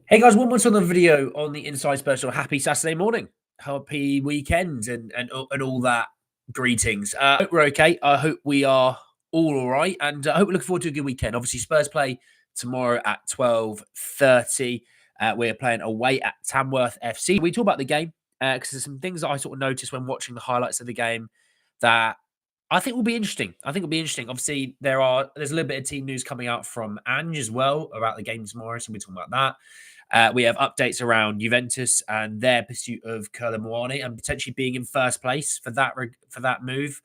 Hey guys, one more on the video on the Inside Special. Happy Saturday morning, happy weekend, and all that. Greetings. I hope we're okay. I hope we are all right, and I hope we're looking forward to a good weekend. Obviously, Spurs play tomorrow at 12:30. We're playing away at Tamworth FC. We talk about the game because there's some things that I sort of noticed when watching the highlights of the game that I think will be interesting. I think it'll be interesting. Obviously, there's a little bit of team news coming out from Ange as well about the game tomorrow, so we're talking about that. We have updates around Juventus and their pursuit of Kolo Muani and potentially being in first place for that move.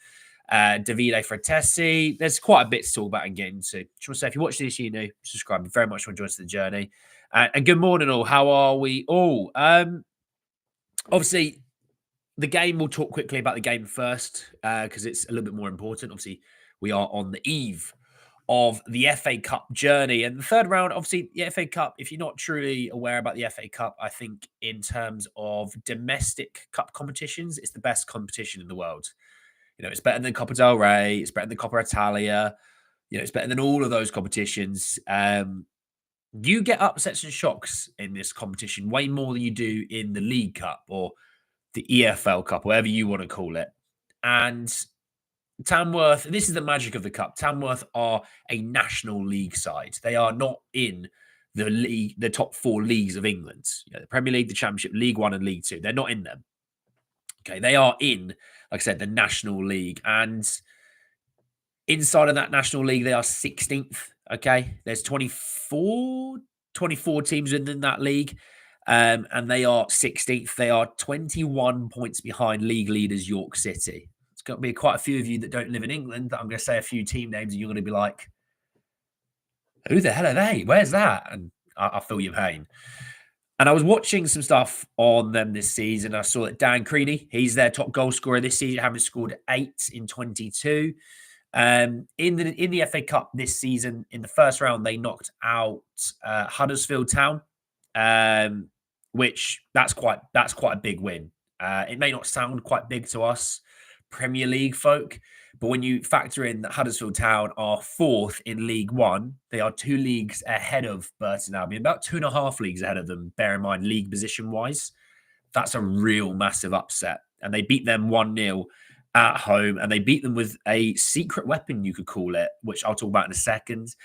Davide Frattesi. There's quite a bit to talk about and get into. Just want to say, if you watch this, subscribe. Very much want to join us the journey. And good morning, all. How are we all? Obviously, the game. We'll talk quickly about the game first because it's a little bit more important. Obviously, we are on the eve of the FA Cup journey. And the third round, obviously, the FA Cup, if you're not truly aware about the FA Cup, I think in terms of domestic cup competitions, it's the best competition in the world. It's better than Coppa del Rey, it's better than Coppa Italia, it's better than all of those competitions. You get upsets and shocks in this competition way more than you do in the League Cup or the EFL Cup, whatever you want to call it. And Tamworth, this is the magic of the cup. Tamworth are a national league side. They are not in the league, the top four leagues of England. The Premier League, the Championship, League One, and League Two. They're not in them. Okay, they are in, like I said, the National League, and inside of that National League, they are 16th. Okay, there's 24 teams within that league, and they are 16th. They are 21 points behind league leaders York City. Got to be quite a few of you that don't live in England that I'm going to say a few team names and you're going to be like, who the hell are they? Where's that? And I feel your pain. And I was watching some stuff on them this season. I saw that Dan Creaney, he's their top goal scorer this season, having scored 8 in 22. In the FA Cup this season, in the first round, they knocked out Huddersfield Town, which that's quite a big win. It may not sound quite big to us Premier League folk, but when you factor in that Huddersfield Town are 4th in League One, they are 2 leagues ahead of Burton Albion, about 2.5 leagues ahead of them, bear in mind league position wise. That's a real massive upset. And they beat them 1-0 at home, and they beat them with a secret weapon, you could call it, which I'll talk about in a second.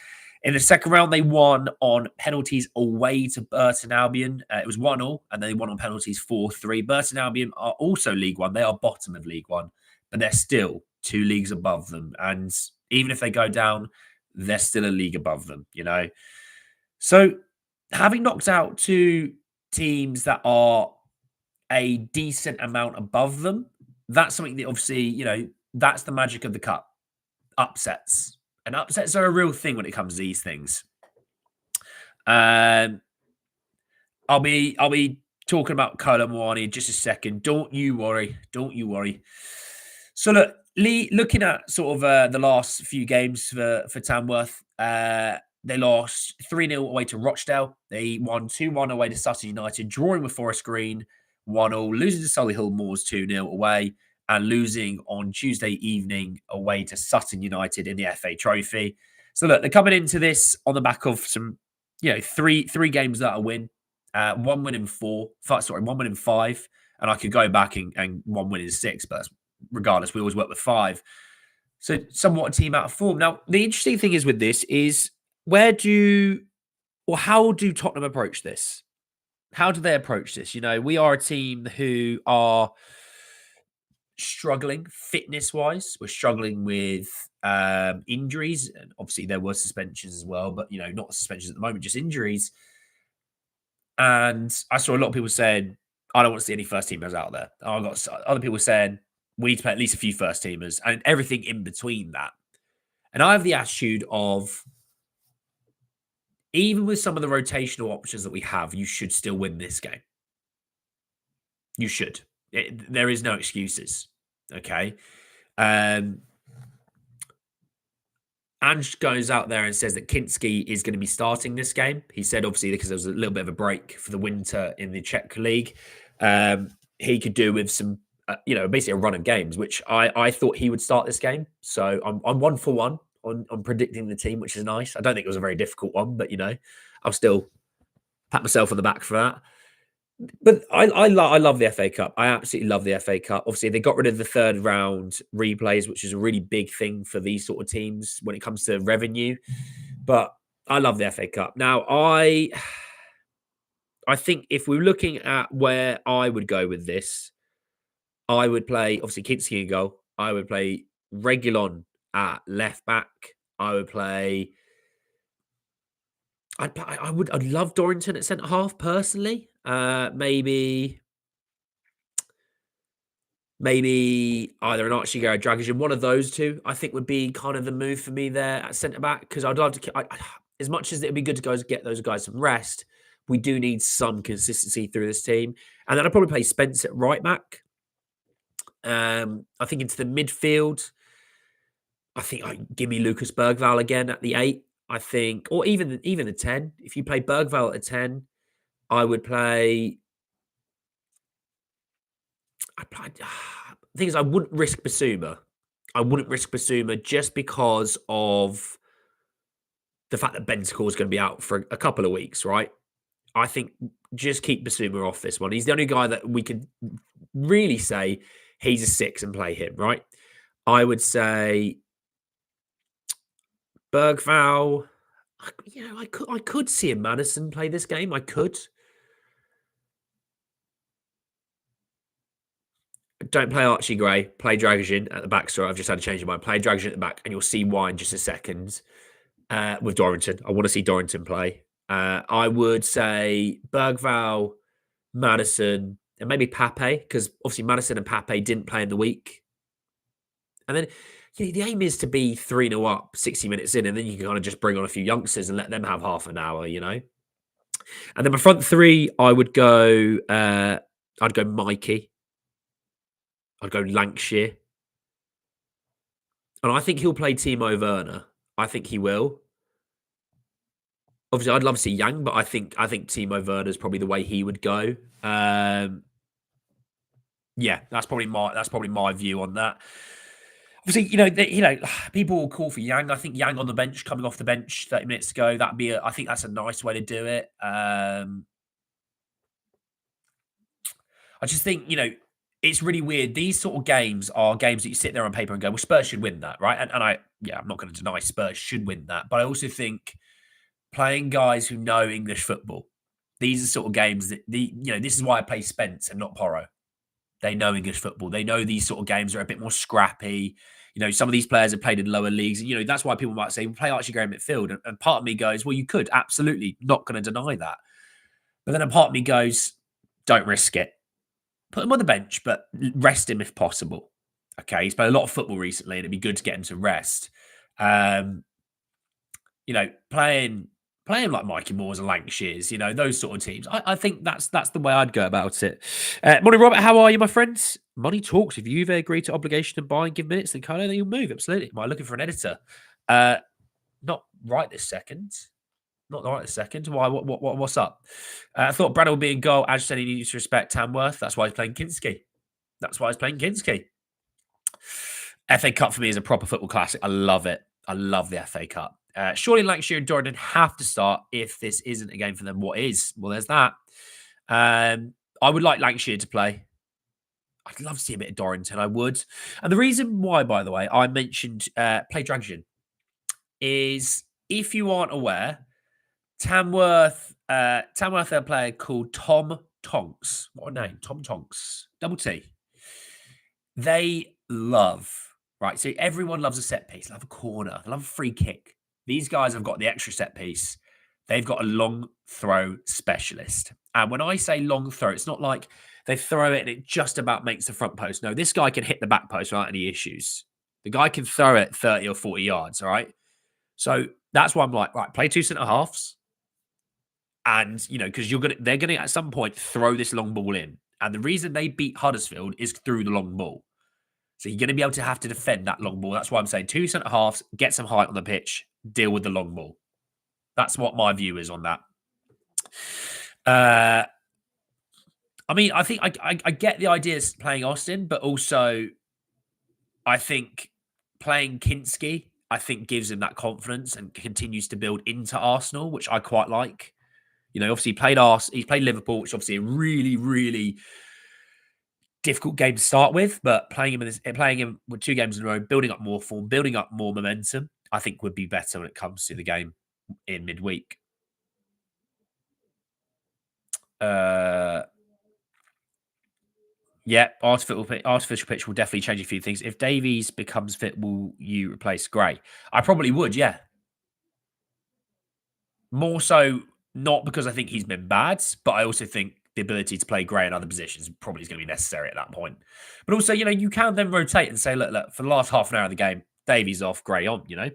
In the second round, they won on penalties away to Burton Albion. It was 1-1, and they won on penalties 4-3. Burton Albion are also League One. They are bottom of League One, but they're still 2 leagues above them. And even if they go down, they're still a league above them, So having knocked out 2 teams that are a decent amount above them, that's something that obviously, that's the magic of the cup. Upsets. And upsets are a real thing when it comes to these things. I'll be talking about Kolo Muani in just a second. Don't you worry. So look, looking at sort of the last few games for Tamworth, they lost 3-0 away to Rochdale. They won 2-1 away to Sutton United, drawing with Forest Green 1-0, losing to Solihull Moors 2-0 away, and losing on Tuesday evening away to Sutton United in the FA Trophy. So look, they're coming into this on the back of some, three games that are win. 1 win in 4. 1 win in 5. And I could go back and 1 win in 6, but regardless, we always work with 5. So somewhat a team out of form. Now, the interesting thing is with this is how do Tottenham approach this? How do they approach this? We are a team who are struggling fitness-wise. We're struggling with injuries. And obviously, there were suspensions as well, but, not suspensions at the moment, just injuries. And I saw a lot of people saying, I don't want to see any first-teamers out there. I got other people saying, we need to play at least a few first-teamers and everything in between that. And I have the attitude of, even with some of the rotational options that we have, you should still win this game. You should. There is no excuses. Okay. Ange goes out there and says that Kinski is going to be starting this game. He said, obviously, because there was a little bit of a break for the winter in the Czech league, he could do with some, basically a run of games, which I thought he would start this game. So I'm 1 for 1 on predicting the team, which is nice. I don't think it was a very difficult one, but, I'm still Pat myself on the back for that. But I love the FA Cup. I absolutely love the FA Cup. Obviously, they got rid of the third round replays, which is a really big thing for these sort of teams when it comes to revenue. But I love the FA Cup. Now, I think if we're looking at where I would go with this, I would play obviously Kinski in goal. I would play Regulon at left back. I would play. I'd love Dorrington at centre half personally. Maybe either an Archie or a Dragic, one of those two, I think would be kind of the move for me there at centre back because I'd love to. As much as it'd be good to go get those guys some rest, we do need some consistency through this team. And then I'd probably play Spence at right back. I think into the midfield, I think give me Lucas Bergval again at the 8. I think, or even the 10. If you play Bergval at a 10, I would play. The thing is, I wouldn't risk Basuma. I wouldn't risk Basuma just because of the fact that Bentancur is going to be out for a couple of weeks, right? I think just keep Basuma off this one. He's the only guy that we could really say he's a 6 and play him, right? I would say Bergval. I could see a Madison play this game. I could. Don't play Archie Gray. Play Dragic at the back. Sorry, I've just had to change my mind. Play Dragic at the back, and you'll see why in just a second. With Dorrington, I want to see Dorrington play. I would say Bergval, Madison, and maybe Pape, because obviously Madison and Pape didn't play in the week. And then the aim is to be 3-0 up 60 minutes in, and then you can kind of just bring on a few youngsters and let them have half an hour, And then my front three, I'd go Mikey. I'd go Lancashire. And I think he'll play Timo Werner. I think he will. Obviously, I'd love to see Yang, but I think Timo Werner is probably the way he would go. Yeah, that's probably my view on that. Obviously, people will call for Yang. I think Yang on the bench, coming off the bench 30 minutes ago, I think that's a nice way to do it. I just think, it's really weird. These sort of games are games that you sit there on paper and go, well, Spurs should win that, right? And I'm not going to deny Spurs should win that. But I also think playing guys who know English football, these are sort of games that this is why I play Spence and not Porro. They know English football. They know these sort of games are a bit more scrappy. Some of these players have played in lower leagues. That's why people might say, well, play Archie Gray midfield. And part of me goes, well, you could. Absolutely. Not going to deny that. But then a part of me goes, don't risk it. Put him on the bench, but rest him if possible. Okay, he's played a lot of football recently, and it'd be good to get him to rest. Playing like Mikey Moores and Lancashires, those sort of teams. I think that's the way I'd go about it. Morning, Robert. How are you, my friends? Money talks. If you've agreed to obligation to buy and give minutes, then Kolo, then you'll move. Absolutely. Am I looking for an editor? Not right this second. Not right this second. Why? What's up? I thought Brad would be in goal. As said, he needs to respect Tamworth. That's why he's playing Kinski. FA Cup for me is a proper football classic. I love it. I love the FA Cup. Surely Lancashire and Dorrington have to start if this isn't a game for them. What is? Well, there's that. I would like Lancashire to play. I'd love to see a bit of Dorrington. I would. And the reason why, by the way, I mentioned play Dragic is, if you aren't aware, Tamworth have a player called Tom Tonks. What a name. Tom Tonks. Double T. They love, right? So everyone loves a set piece. They love a corner. They love a free kick. These guys have got the extra set piece. They've got a long throw specialist. And when I say long throw, it's not like they throw it and it just about makes the front post. No, this guy can hit the back post without any issues. The guy can throw it 30 or 40 yards, all right? So that's why I'm like, right, play 2 centre halves. And, because they're going to at some point throw this long ball in. And the reason they beat Huddersfield is through the long ball. So you're going to be able to have to defend that long ball. That's why I'm saying 2 centre halves, get some height on the pitch, deal with the long ball. That's what my view is on that. I think I get the idea of playing Austin, but also I think playing Kinski, I think gives him that confidence and continues to build into Arsenal, which I quite like. You know, obviously he's played Liverpool, which is obviously a really, really difficult game to start with, but playing him with 2 games in a row, building up more form, building up more momentum, I think would be better when it comes to the game in midweek. Uh, yeah, artificial pitch will definitely change a few things. If Davies becomes fit, will you replace Gray? I probably would, yeah. More so, not because I think he's been bad, but I also think the ability to play Gray in other positions probably is going to be necessary at that point. But also, you know, you can then rotate and say, look, for the last half an hour of the game, Davies off, Gray on, you know.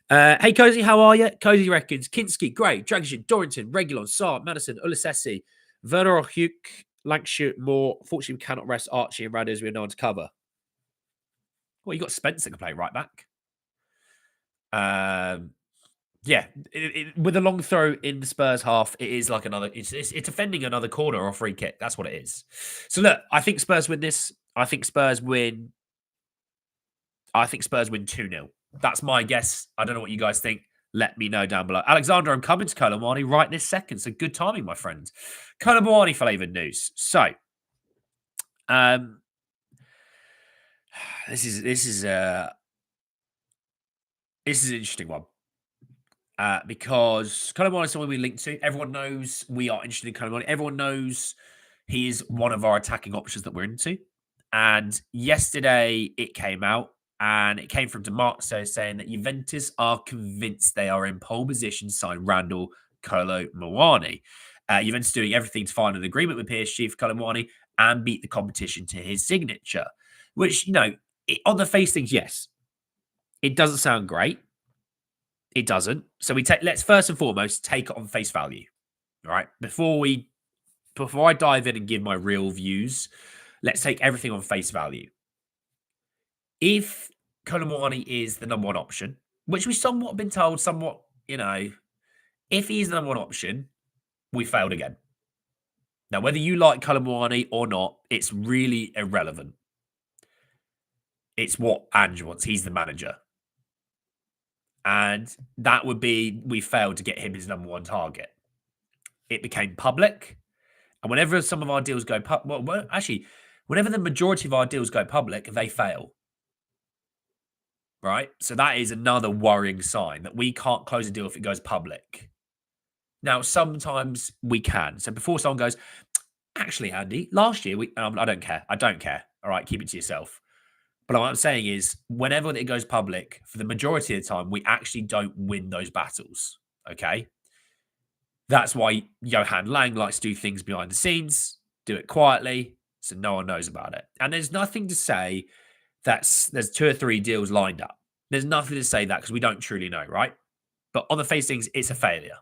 Hey, Cozy, how are you? Cozy reckons Kinski, Gray, Dragic, Dorrington, Regulon, Saar, Madison, Ulisesi, Werner, Huk, Lancashire, Moore. Fortunately, we cannot rest Archie and Rad as we have no one to cover. Well, you got Spencer can play right back. Yeah, with a long throw in the Spurs half, it is like another. It's defending another corner or free kick. That's what it is. So look, I think Spurs win this. I think Spurs win 2-0. That's my guess. I don't know what you guys think. Let me know down below. Alexander, I'm coming to Kolo Muani right this second. So good timing, my friend. Kolo Muani flavoured news. So, this is an interesting one. Because Kolo Muani is someone we linked to. Everyone knows we are interested in Kolo Muani. Everyone knows he is one of our attacking options that we're into. And yesterday it came out, and it came from DeMarco saying that Juventus are convinced they are in pole position to sign Randall Kolo Muani. Juventus doing everything to find an agreement with PSG for Kolo Muani and beat the competition to his signature. Which, you know, on the face things, yes, it doesn't sound great. It doesn't. So let's first and foremost take it on face value. All right. Before I dive in and give my real views, let's take everything on face value. If Kolo Muani is the number one option, which we've somewhat been told, you know, if he's the number one option, we failed again. Now, whether you like Kolo Muani or not, it's really irrelevant. It's what Ange wants. He's the manager. And that would be, we failed to get him his number one target. It became public. And whenever some of our deals go public, well, actually, whenever the majority of our deals go public, they fail. Right? So that is another worrying sign that we can't close a deal if it goes public. Now, sometimes we can. So before someone goes, actually, Andy, last year, I don't care. I don't care. All right, keep it to yourself. But what I'm saying is, whenever it goes public, for the majority of the time, we actually don't win those battles. Okay? That's why Johan Lang likes to do things behind the scenes, do it quietly, so no one knows about it. And there's nothing to say there's 2 or 3 deals lined up. There's nothing to say that because we don't truly know, right? But on the face things, it's a failure.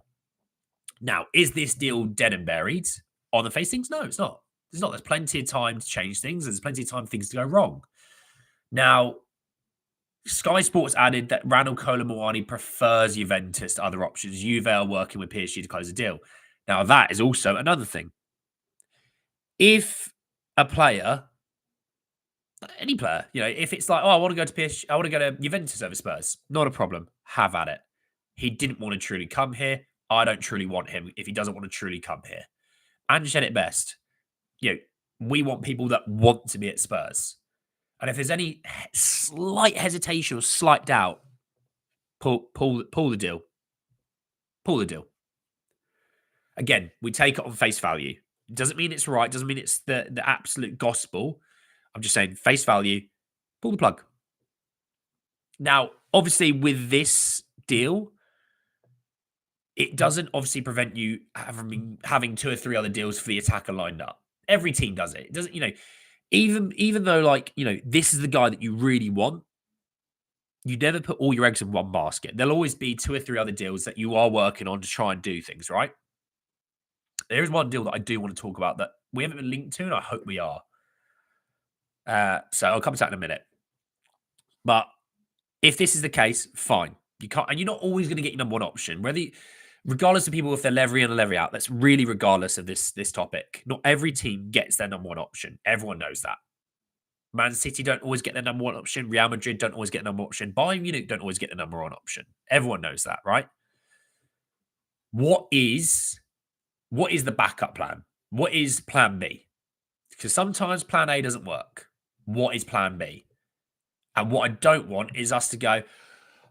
Now, is this deal dead and buried? On the face things, no, it's not. There's not. There's plenty of time to change things. There's plenty of time for things to go wrong. Now, Sky Sports added that Randall Kolo Muani prefers Juventus to other options. Juve are working with PSG to close the deal. Now, that is also another thing. If a player, any player, you know, if it's like, oh, I want to go to PSG, I want to go to Juventus over Spurs, not a problem. Have at it. He didn't want to truly come here. I don't truly want him if he doesn't want to truly come here. Ange said it best. You know, we want people that want to be at Spurs. And if there's any slight hesitation or slight doubt, pull the deal. Pull the deal. Again, we take it on face value. Doesn't mean it's right. Doesn't mean it's the absolute gospel. I'm just saying face value. Pull the plug. Now, obviously, with this deal, it doesn't obviously prevent you having 2 or 3 other deals for the attacker lined up. Every team does it. It doesn't, you know, even though, like, you know, this is the guy that you really want, you never put all your eggs in one basket. There'll always be 2 or 3 other deals that you are working on to try and do things, right? There is one deal that I do want to talk about that we haven't been linked to, and I hope we are. So I'll come to that in a minute. But if this is the case, fine. You can't, and you're not always going to get your number one option. Regardless of people if they're levery in or levery out, that's really regardless of this topic. Not every team gets their number one option. Everyone knows that. Man City don't always get their number one option. Real Madrid don't always get the number one option. Bayern Munich don't always get the number one option. Everyone knows that, right? What is What is the backup plan? What is plan B? Because sometimes plan A doesn't work. What is plan B? And what I don't want is us to go,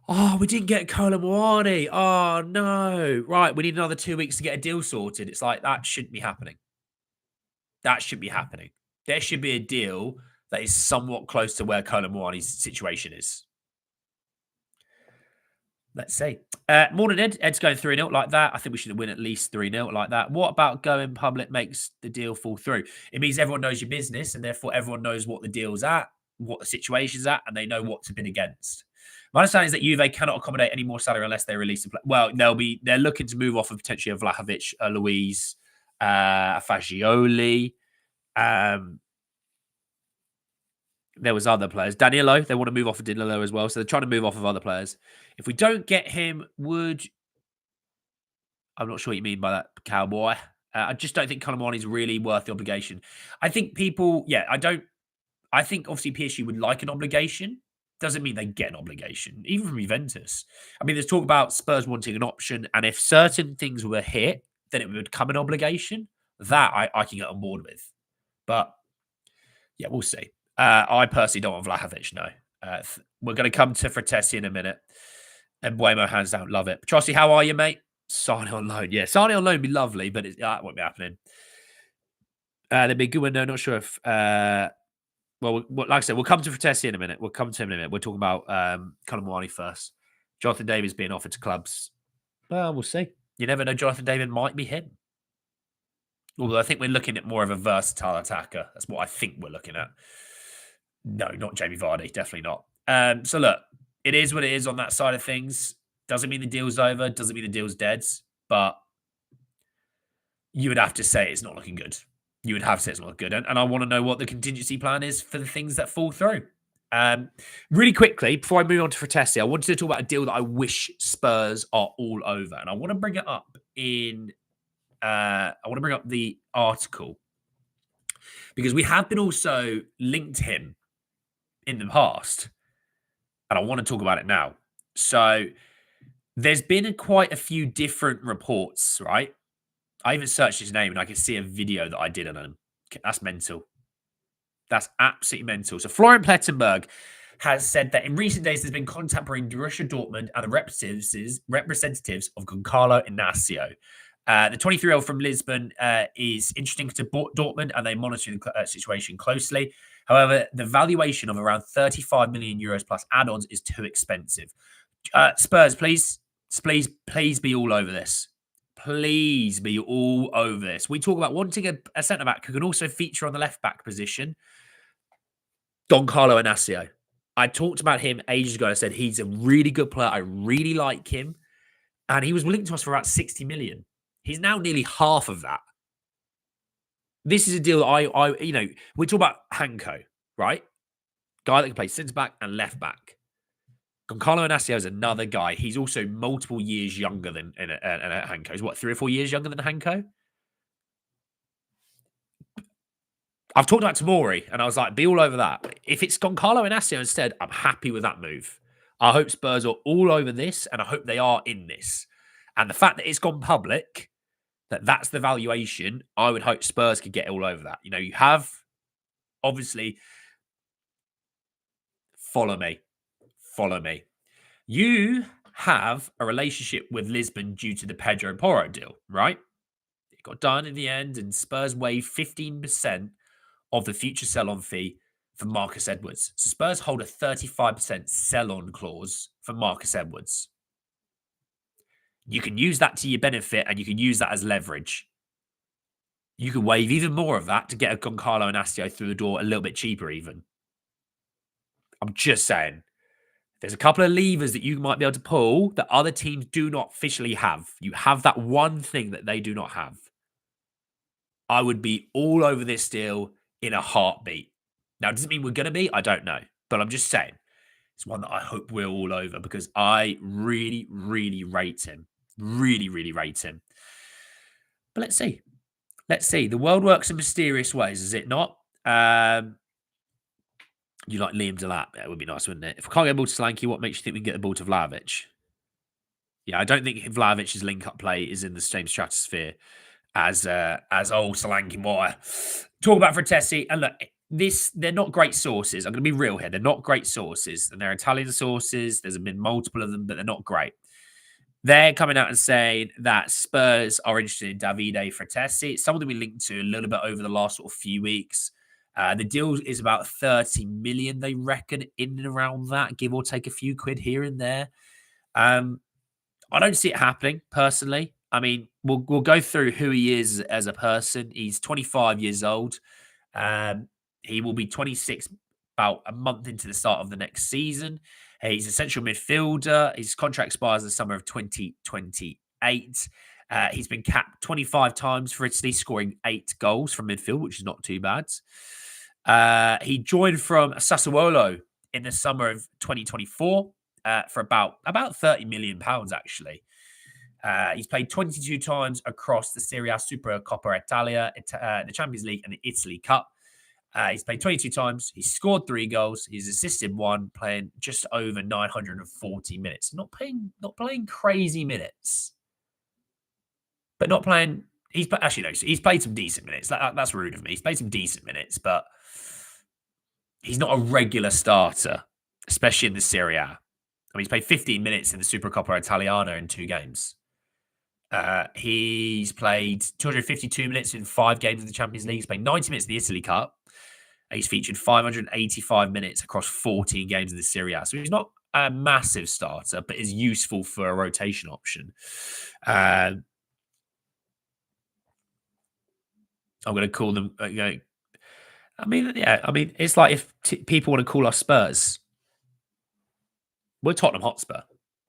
oh, we didn't get Kolo Muani. Oh, no. Right, we need another 2 weeks to get a deal sorted. It's like, that shouldn't be happening. That should be happening. There should be a deal that is somewhat close to where Kolo Muani's situation is. Let's see. Morning, Ed. Ed's going 3-0 like that. I think we should win at least 3-0 like that. What about going public makes the deal fall through? It means everyone knows your business and therefore everyone knows what the deal's at, what the situation's at, and they know what to bid against. My understanding is that Juve cannot accommodate any more salary unless they release a player. Well, they're looking to move off of potentially a Vlahovic, a Luiz, a Fagioli. There was other players. Danilo, they want to move off of Danilo as well. So they're trying to move off of other players. If we don't get him, I'm not sure what you mean by that, cowboy. I just don't think Kolo Muani is really worth the obligation. I think I think obviously PSG would like an obligation. Doesn't mean they get an obligation, even from Juventus. I mean, there's talk about Spurs wanting an option. And if certain things were hit, then it would become an obligation. That I can get on board with. But yeah, we'll see. I personally don't want Vlahovic, no. We're going to come to Frattesi in a minute. And Buemo, hands down, love it. Trosty, how are you, mate? Sane on loan. Yeah, Sane on loan would be lovely, but that won't be happening. There'd be a good window. Not sure if... like I said, we'll come to Frattesi in a minute. We'll come to him in a minute. We're talking about Kolo Muani first. Jonathan David's being offered to clubs. Well, we'll see. You never know. Jonathan David might be him. Although I think we're looking at more of a versatile attacker. That's what I think we're looking at. No, not Jamie Vardy. Definitely not. So look, it is what it is on that side of things. Doesn't mean the deal's over. Doesn't mean the deal's dead. But you would have to say it's not looking good. You would have to say it's not looking good. And I want to know what the contingency plan is for the things that fall through. Really quickly, before I move on to Frattesi, I wanted to talk about a deal that I wish Spurs are all over. And I want to bring it up I want to bring up the article because we have been also linked to him in the past, and I want to talk about it now. So there's been quite a few different reports, right? I even searched his name and I can see a video that I did on him. That's mental. That's absolutely mental. So Florian Plettenberg has said that in recent days there's been contact between Borussia Dortmund and the representatives of Goncalo Inacio. The 23-year-old from Lisbon is interesting to Dortmund and they monitor the situation closely. However, the valuation of around 35 million euros plus add-ons is too expensive. Spurs, please be all over this. Please be all over this. We talk about wanting a centre-back who can also feature on the left-back position. Goncalo Inacio. I talked about him ages ago. I said he's a really good player. I really like him. And he was linked to us for about 60 million. He's now nearly half of that. This is a deal that we talk about Hanko, right? Guy that can play centre-back and left-back. Goncalo Inacio is another guy. He's also multiple years younger than Hanko. He's what, 3 or 4 years younger than Hanko? I've talked about Tamori, and I was like, be all over that. If it's Goncalo Inacio instead, I'm happy with that move. I hope Spurs are all over this, and I hope they are in this. And the fact that it's gone public, that's the valuation, I would hope Spurs could get all over that. You know, you have, obviously, follow me. You have a relationship with Lisbon due to the Pedro Porro deal, right? It got done in the end, and Spurs waived 15% of the future sell-on fee for Marcus Edwards. So Spurs hold a 35% sell-on clause for Marcus Edwards. You can use that to your benefit, and you can use that as leverage. You can waive even more of that to get a Goncalo Inacio through the door a little bit cheaper even. I'm just saying. There's a couple of levers that you might be able to pull that other teams do not officially have. You have that one thing that they do not have. I would be all over this deal in a heartbeat. Now, does it mean we're going to be? I don't know. But I'm just saying. It's one that I hope we're all over because I really, really rate him. Really, really rate him. But let's see. Let's see. The world works in mysterious ways, is it not? You like Liam Delap? That would be nice, wouldn't it? If we can't get a ball to Solanke, what makes you think we can get the ball to Vlahovic? Yeah, I don't think Vlahovic's link-up play is in the same stratosphere as old Solanke Moore. Talk about Frattesi, and look, they're not great sources. I'm going to be real here. They're not great sources, and they're Italian sources. There's been multiple of them, but they're not great. They're coming out and saying that Spurs are interested in Davide Frattesi. It's someone that we linked to a little bit over the last sort of few weeks. The deal is about 30 million, they reckon, in and around that, give or take a few quid here and there. I don't see it happening personally. I mean, we'll go through who he is as a person. He's 25 years old. Um, he will be 26 about a month into the start of the next season. He's a central midfielder. His contract expires in the summer of 2028. He's been capped 25 times for Italy, scoring 8 goals from midfield, which is not too bad. He joined from Sassuolo in the summer of 2024 for about 30 million pounds, actually. He's played 22 times across the Serie A, Super Coppa Italia, the Champions League, and the Italy Cup. He's played 22 times. He's scored 3 goals. He's assisted 1, playing just over 940 minutes. Not playing crazy minutes, but not playing. Actually no. He's played some decent minutes. That's rude of me. He's played some decent minutes, but he's not a regular starter, especially in the Serie A. I mean, he's played 15 minutes in the Supercoppa Italiana in 2 games. He's played 252 minutes in 5 games of the Champions League. He's played 90 minutes in the Italy Cup. He's featured 585 minutes across 14 games in the Serie A. So he's not a massive starter, but is useful for a rotation option. I'm going to call them. I mean, it's like if people want to call us Spurs, we're Tottenham Hotspur.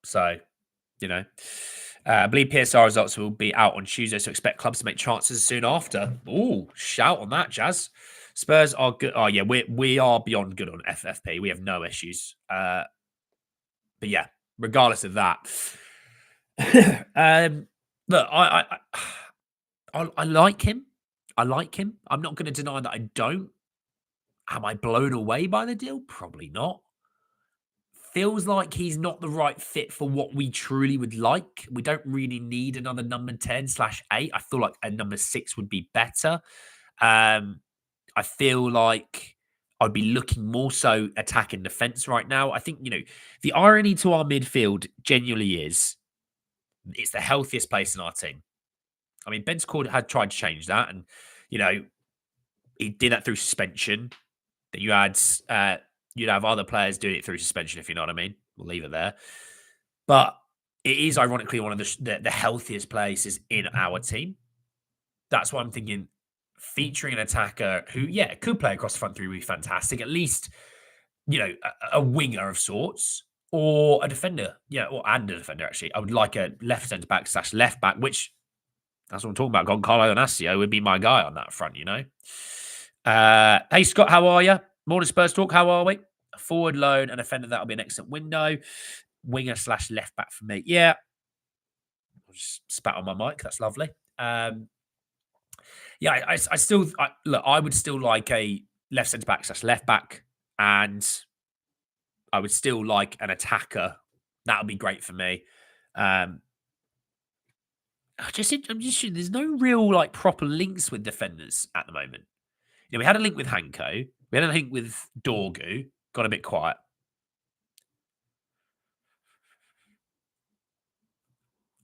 So, I believe PSR results will be out on Tuesday, so expect clubs to make transfers soon after. Ooh, shout on that, Jazz. Spurs are good. Oh yeah, we are beyond good on FFP. We have no issues. But yeah, regardless of that, look, I like him. I like him. I'm not going to deny that I don't. Am I blown away by the deal? Probably not. Feels like he's not the right fit for what we truly would like. We don't really need another number 10/8. I feel like a number 6 would be better. I feel like I'd be looking more so attacking defense right now. I think, the irony to our midfield genuinely is it's the healthiest place in our team. I mean, Ben Scord had tried to change that, and, he did that through suspension. That you'd have other players doing it through suspension, if you know what I mean. We'll leave it there. But it is ironically one of the healthiest places in our team. That's why I'm thinking featuring an attacker who, could play across the front 3 would be fantastic. At least, a winger of sorts or a defender. And a defender, actually. I would like a left centre-back / left back, which, that's what I'm talking about. Kolo Muani would be my guy on that front, Hey, Scott, how are you? Morning Spurs Talk, how are we? A forward loan and defender, that'll be an excellent window. Winger / left back for me. Yeah. I'll just spat on my mic. That's lovely. I would still like a left centre back / left back, and I would still like an attacker. That would be great for me. I'm just there's no real proper links with defenders at the moment. We had a link with Hanko. We had a link with Dorgu. Got a bit quiet.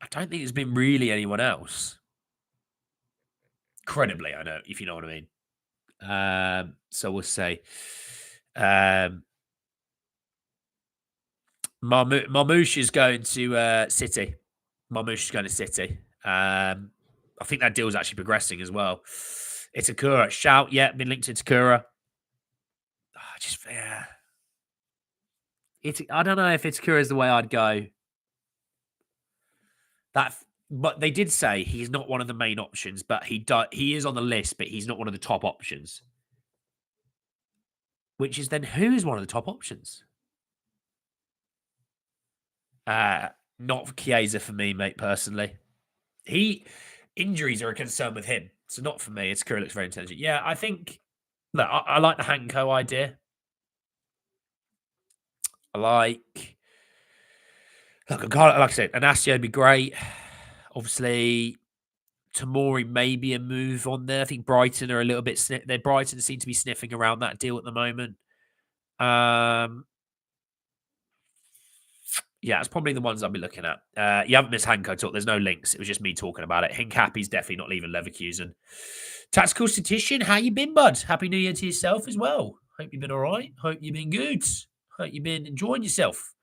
I don't think there's been really anyone else. Credibly, I know, if you know what I mean. So we'll say Marmouche is going to City. Marmouche is going to City. I think that deal is actually progressing as well. Itakura, shout, been linked to Itakura. I don't know if Itakura is the way I'd go. But they did say he's not one of the main options, but he is on the list, but he's not one of the top options. Which is then who's one of the top options? Not Chiesa for me, mate, personally. Injuries are a concern with him. So not for me. Itakura looks very intelligent. Yeah, I think I like the Hanko idea. Like I said, Anasio would be great. Obviously, Tomori may be a move on there. I think Brighton are a little bit. Brighton seem to be sniffing around that deal at the moment. Yeah, it's probably the ones I'll be looking at. You haven't missed Hanko talk. There's no links. It was just me talking about it. Hincapie's definitely not leaving Leverkusen. Tactical Statistician, how you been, bud? Happy New Year to yourself as well. Hope you've been all right. Hope you've been good. Hope you've been enjoying yourself.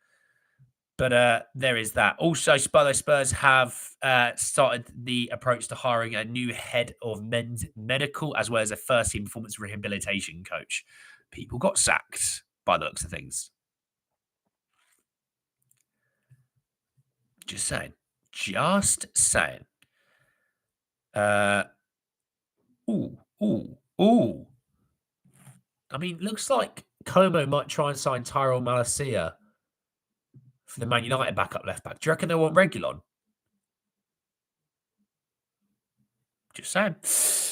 But there is that. Also, Spurs have started the approach to hiring a new head of men's medical as well as a first-team performance rehabilitation coach. People got sacked by the looks of things. Just saying. Just saying. Ooh. I mean, looks like Como might try and sign Tyrell Malacia for the Man United backup left back. Do you reckon they want Reguilon? Just saying.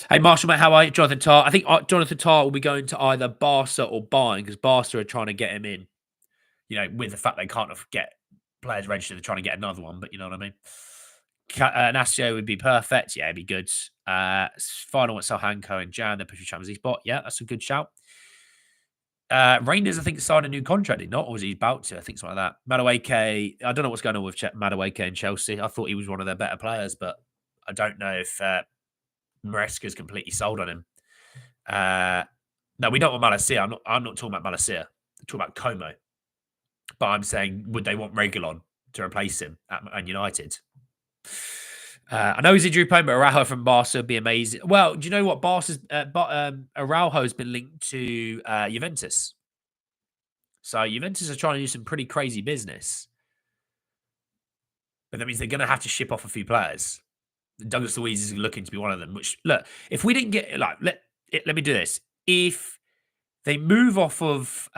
Hey, Marshall, mate, how are you? Jonathan Tarr. I think Jonathan Tarr will be going to either Barca or Bayern because Barca are trying to get him in. With the fact they can't get players registered, they're trying to get another one, but you know what I mean? Nascio would be perfect. Yeah, it'd be good. Final with Southampton in Jan, they're pushing Champions League spot. Yeah, that's a good shout. Rangers, I think, signed a new contract, did not? Or was he about to? I think something like that. Madueke, I don't know what's going on with Madueke and Chelsea. I thought he was one of their better players, but I don't know if Maresca's completely sold on him. No, we don't want Malacia. I'm not talking about Malacia. I'm talking about Como. But I'm saying, would they want Reguilon to replace him at Man United? I know he's injury prone, but Araujo from Barca would be amazing. Well, do you know what? Araujo's been linked to Juventus. So Juventus are trying to do some pretty crazy business. But that means they're going to have to ship off a few players. Douglas Luiz is looking to be one of them. Which, look, if we didn't get... let me do this. If they move off of...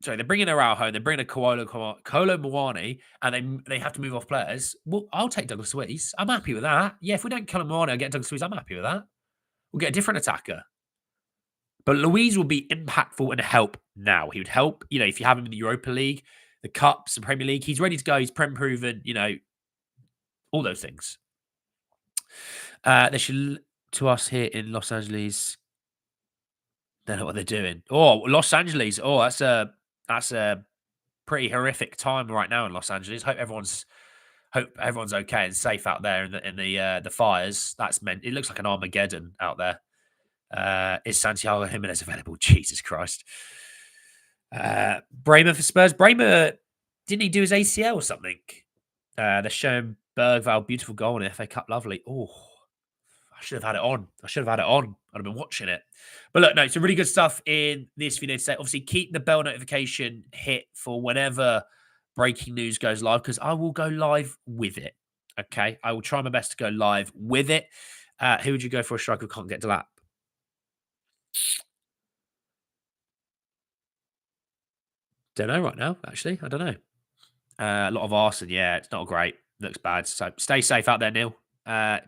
Sorry, they're bringing Araujo and they're bringing a Kolo Muani and they have to move off players. Well, I'll take Douglas Luiz. I'm happy with that. Yeah, if we don't Kolo Muani, I get Douglas Luiz. I'm happy with that. We'll get a different attacker. But Luiz will be impactful and help now. He would help, if you have him in the Europa League, the Cups, the Premier League. He's ready to go. He's Prem-proven, all those things. They should, to us here in Los Angeles, they know what they're doing. Oh, Los Angeles. Oh, that's a pretty horrific time right now in Los Angeles. Hope everyone's okay and safe out there in the fires. That's meant. It looks like an Armageddon out there. Is Santiago Jimenez available? Jesus Christ. Bremer for Spurs. Bremer, didn't he do his ACL or something? They're showing Bergvall beautiful goal in the FA Cup. Lovely. Oh, I should have had it on. I'd have been watching it. But look, no, some really good stuff in this video today. Obviously, keep the bell notification hit for whenever breaking news goes live because I will go live with it. Okay? I will try my best to go live with it. Who would you go for a striker who can't get to lap? Don't know right now, actually. I don't know. A lot of arson. Yeah, it's not great. Looks bad. So stay safe out there, Neil.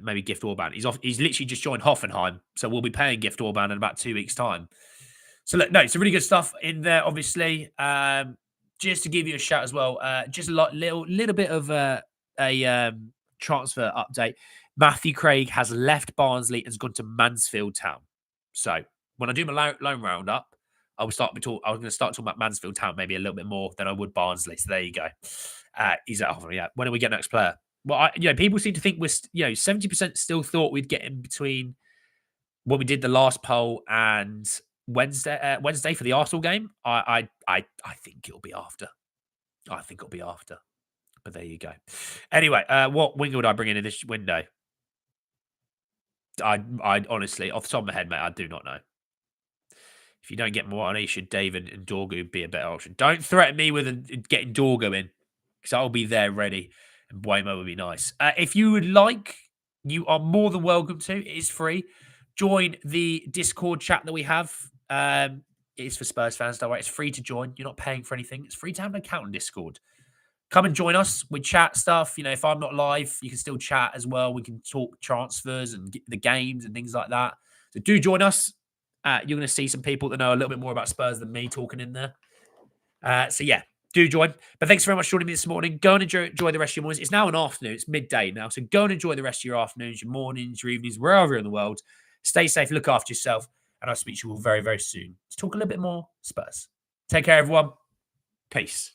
Maybe Gift Orban. He's literally just joined Hoffenheim, so we'll be paying Gift Orban in about 2 weeks' time. So look, no, some really good stuff in there. Obviously, just to give you a shout as well, just a little bit of a transfer update. Matthew Craig has left Barnsley and has gone to Mansfield Town. So when I do my loan roundup, I was going to start talking about Mansfield Town maybe a little bit more than I would Barnsley. So there you go. He's at Hoffenheim. Yeah. When do we get next player? Well, people seem to think 70% still thought we'd get in between when we did the last poll and Wednesday for the Arsenal game. I think it'll be after. But there you go. Anyway, what winger would I bring in this window? I honestly, off the top of my head, mate, I do not know. If you don't get Muani, should David and Dorgu be a better option? Don't threaten me with getting Dorgu in because I'll be there ready. And Buemo would be nice. If you would like, you are more than welcome to. It is free. Join the Discord chat that we have. It is for Spurs fans, don't worry. It's free to join. You're not paying for anything. It's free to have an account on Discord. Come and join us. We chat stuff. If I'm not live, you can still chat as well. We can talk transfers and the games and things like that. So do join us. You're going to see some people that know a little bit more about Spurs than me talking in there. So yeah, do join. But thanks very much for joining me this morning. Go and enjoy the rest of your mornings. It's now an afternoon. It's midday now. So go and enjoy the rest of your afternoons, your mornings, your evenings, wherever you're in the world. Stay safe. Look after yourself. And I'll speak to you all very, very soon to talk a little bit more Spurs. Take care, everyone. Peace.